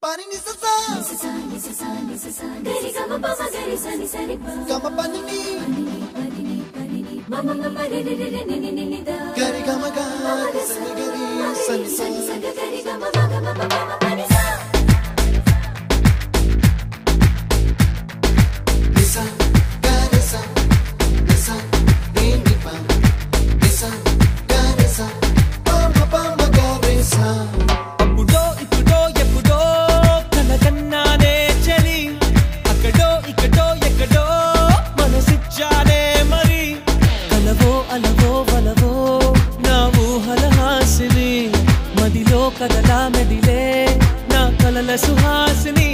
Pani ni sa sa gari ga ma pa ma gari sa ni sa ni pa ga ma pa ni ma ma ma ma re re re ni ni ni da gari ga ma ga sa ni gari sa ni sa gari ga ma ma ga ma pa ma pa ni sa ni sa gari sa ni sa ni ni pa ni sa gari sa pa ma gari sa కదలా మెదిలే నా కలల సుహాసిని